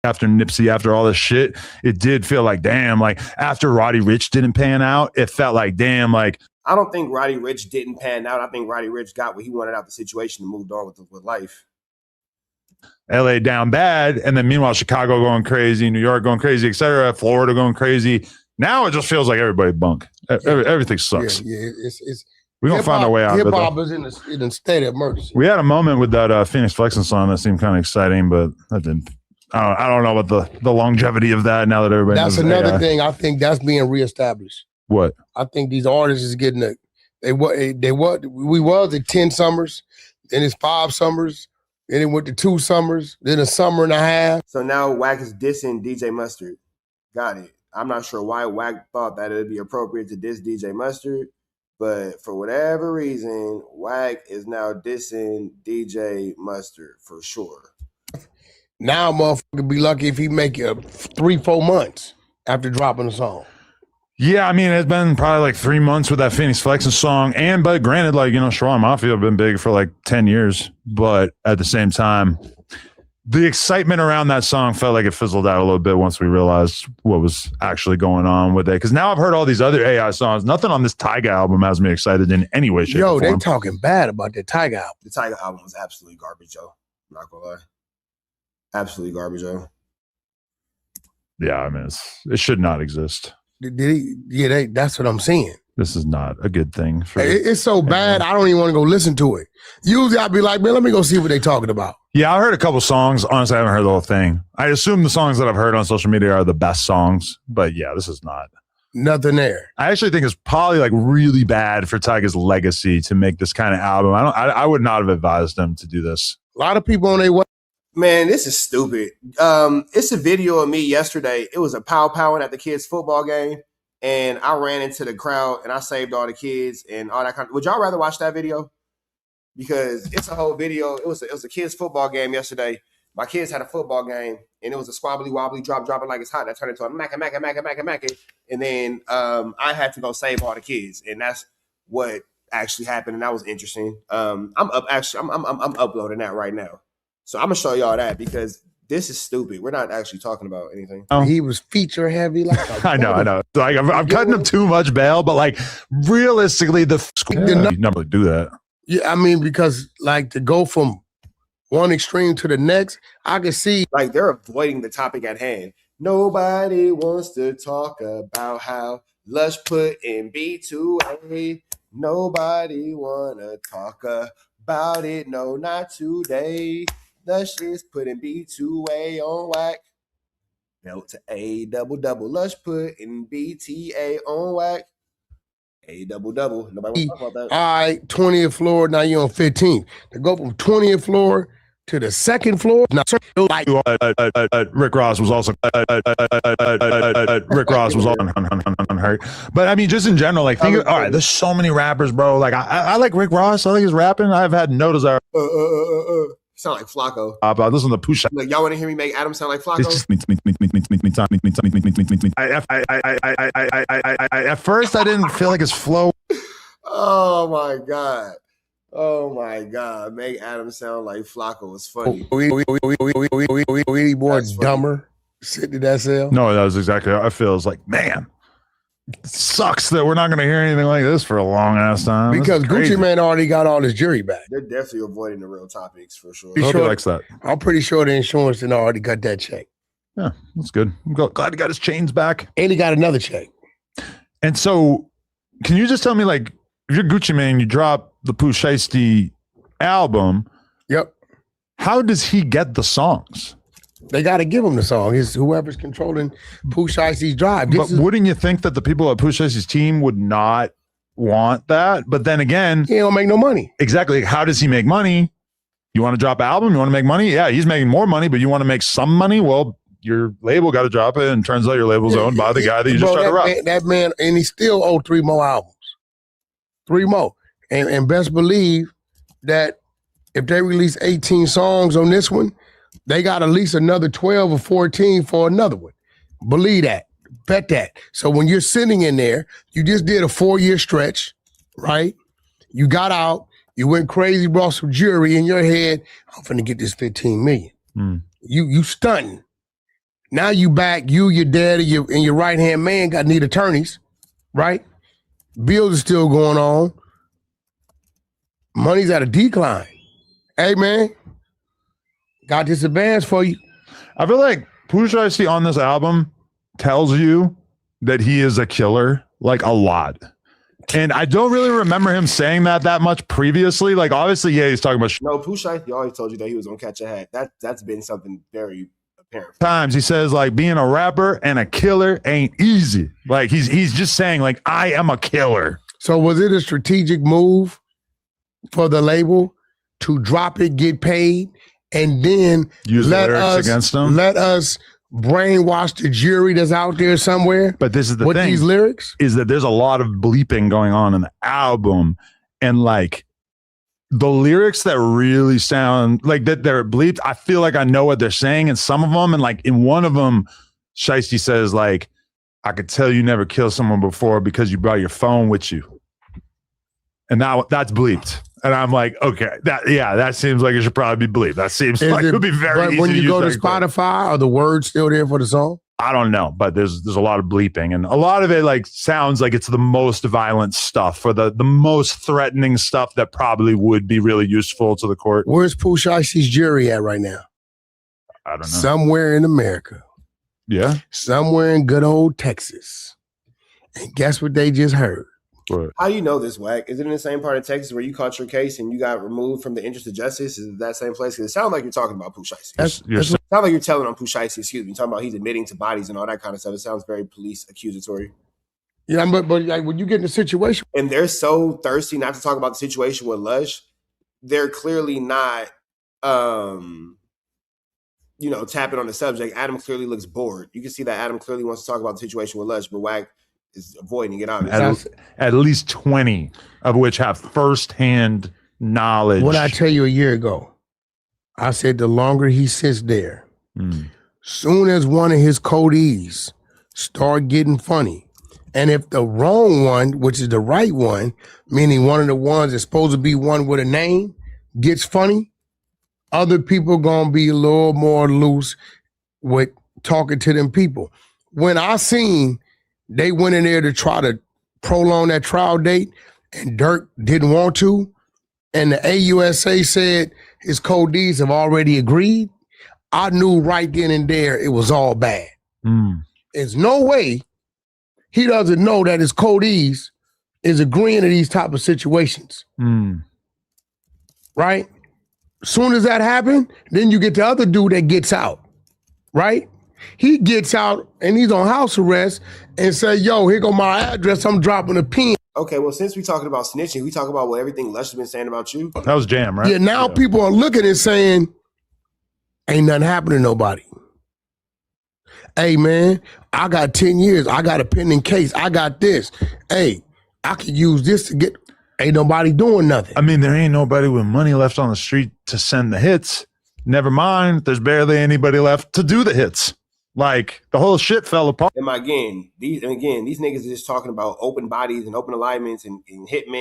after Nipsey, after all this shit, it did feel like, damn, like after Roddy Ricch didn't pan out, it felt like, damn, like. I don't think Roddy Ricch didn't pan out. I think Roddy Ricch got what he wanted out of the situation and moved on with life. LA down bad, and then meanwhile Chicago going crazy, New York going crazy, etc., Florida going crazy. Now it just feels like everybody bunk. Everything sucks. Yeah, it's we're gonna find our way out. Hip hop is in a state of emergency. We had a moment with that Phoenix Flexing song that seemed kind of exciting, but that didn't. I don't know about the longevity of that now that everybody. That's another thing. I think that's being reestablished. What? I think these artists is getting we was at 10 summers, then it's 5 summers. Then it went to 2 summers, then a summer and a half. So now WACK is dissing DJ Mustard. Got it. I'm not sure why WACK thought that it would be appropriate to diss DJ Mustard, but for whatever reason, WACK is now dissing DJ Mustard for sure. Now motherfucker be lucky if he make it 3-4 months after dropping a song. Yeah, I mean, it's been probably like 3 months with that Phoenix Flexing song. But granted, like, you know, Strong Mafia have been big for like 10 years. But at the same time, the excitement around that song felt like it fizzled out a little bit once we realized what was actually going on with it. Because now I've heard all these other AI songs. Nothing on this Tyga album has me excited in any way, shape, or form. They talking bad about that Tyga album. The Tyga album was absolutely garbage, yo. I'm not gonna lie. Absolutely garbage, yo. Yeah, I mean, it should not exist. Did he? Yeah, that's what I'm saying. This is not a good thing. It's so bad, I don't even want to go listen to it. Usually I'd be like, man, let me go see what they talking about. Yeah, I heard a couple songs. Honestly, I haven't heard the whole thing. I assume the songs that I've heard on social media are the best songs. But yeah, this is not. Nothing there. I actually think it's probably like really bad for Tyga's legacy to make this kind of album. I would not have advised him to do this. A lot of people on their way. Man, this is stupid. It's a video of me yesterday. It was a pow-powing at the kids' football game, and I ran into the crowd, and I saved all the kids and all that kind of. Would y'all rather watch that video? Because it's a whole video. It was a kids' football game yesterday. My kids had a football game, and it was a squabbly wobbly dropping like it's hot. That turned into a macka. And then I had to go save all the kids, and that's what actually happened, and that was interesting. I'm uploading that right now. So I'm gonna show y'all that because this is stupid. We're not actually talking about anything. He was feature heavy. Like I know. Like I'm cutting him too much bail, but like realistically, you never do that. Yeah, I mean, because like to go from one extreme to the next, I can see like they're avoiding the topic at hand. Nobody wants to talk about how Lush put in B2A. Nobody wanna talk about it. No, not today. Lush is putting B2A on WACK. Belt to A double. Lush putting BTA on WACK. A double. Nobody wants to talk about that. All right, 20th floor. Now you're on 15th. To go from 20th floor to the 2nd floor. Now, like Rick Ross was also unhurt. But I mean, just in general, like think. All right, there's so many rappers, bro. Like I like Rick Ross. I think he's rapping. I've had no desire. Sound like Flacco. But listen to Pooh Shiesty. Like, y'all want to hear me make Adam sound like Flacco? It's just at first I didn't feel like his flow. Oh my god. Make Adam sound like Flacco was funny. We more dumber sitting in that cell. No, that was exactly how I feel. It's like, man, it sucks that we're not going to hear anything like this for a long ass time. Because Gucci Mane already got all his jury back. They're definitely avoiding the real topics for sure. I hope he likes that. I'm pretty sure the insurance didn't already got that check. Yeah, that's good. I'm glad he got his chains back. And he got another check. And so, can you just tell me, like, if you're Gucci Mane, you drop the Pooh Shiesty album. Yep. How does he get the songs? They got to give him the song. It's whoever's controlling Pooh Shiesty's drive. But wouldn't you think that the people at Pooh Shiesty's team would not want that? But then again, he don't make no money. Exactly. How does he make money? You want to drop an album? You want to make money? Yeah, he's making more money, but you want to make some money? Well, your label got to drop it, and turns out your label's owned by the guy that you just tried to rock. That man, and he still owed 3 more albums. 3 more. And best believe that if they release 18 songs on this one, they got at least another 12 or 14 for another one. Believe that. Bet that. So when you're sitting in there, you just did a 4-year stretch, right? You got out, you went crazy, brought some jewelry in your head. I'm finna get this 15 million. You stunting. Now you back, you, your dad, and your right-hand man need attorneys, right? Bills are still going on. Money's at a decline. Hey, man, got this advance for you. I feel like Pooh Shiesty on this album tells you that he is a killer, like a lot. And I don't really remember him saying that much previously. Like, obviously, yeah, he's talking about No, Pooh Shiesty always told you that he was gonna catch a hat. That's been something very apparent. times. He says, like, being a rapper and a killer ain't easy. Like, he's just saying, like, I am a killer. So was it a strategic move for the label to drop it, get paid, and then Use the lyrics against them? Let us brainwash the jury that's out there somewhere. But this is the with thing. These lyrics is that there's a lot of bleeping going on in the album, and like the lyrics that really sound like that they're bleeped. I feel like I know what they're saying in some of them, and like in one of them, Shiesty says like, "I could tell you never killed someone before because you brought your phone with you," and now that's bleeped. And I'm like, okay, that seems like it should probably be bleeped. That seems like it would be very easy. When you go to use that Spotify, are the words still there for the song? I don't know, but there's a lot of bleeping, and a lot of it like sounds like it's the most violent stuff or the most threatening stuff that probably would be really useful to the court. Where's Pooh Shiesty's jury at right now? I don't know. Somewhere in America. Yeah. Somewhere in good old Texas. And guess what they just heard? What? How you know this, Wack? Is it in the same part of Texas where you caught your case and you got removed from the interest of justice? Is it that same place? Because it sounds like you're talking about Pooh Shiesty. That's sounds like you're telling on Pooh Shiesty, excuse me, talking about he's admitting to bodies and all that kind of stuff. It sounds very police accusatory. Yeah, but like when you get in a situation. And they're so thirsty not to talk about the situation with Lush, they're clearly not, tapping on the subject. Adam clearly looks bored. You can see that Adam clearly wants to talk about the situation with Lush, but Wack is avoiding it out. At least 20 of which have firsthand knowledge. What I tell you a year ago, I said the longer he sits there, soon as one of his codees start getting funny, and if the wrong one, which is the right one, meaning one of the ones that's supposed to be one with a name, gets funny, other people gonna be a little more loose with talking to them people. When I seen they went in there to try to prolong that trial date and Durk didn't want to, and the AUSA said his codees have already agreed, I knew right then and there it was all bad. There's no way he doesn't know that his codees is agreeing to these type of situations. Right? Soon as that happened, then you get the other dude that gets out, right? He gets out and he's on house arrest and say, yo, here go my address, I'm dropping a pin. Okay, well, since we're talking about snitching, we talk about what everything Lush has been saying about you. That was Jam, right? Yeah, now people are looking and saying, ain't nothing happening to nobody. Hey, man, I got 10 years. I got a pending case. I got this. Hey, I could use this to get, ain't nobody doing nothing. I mean, there ain't nobody with money left on the street to send the hits. Never mind, there's barely anybody left to do the hits. Like, the whole shit fell apart. And again, these niggas are just talking about open bodies and open alignments and hitmen.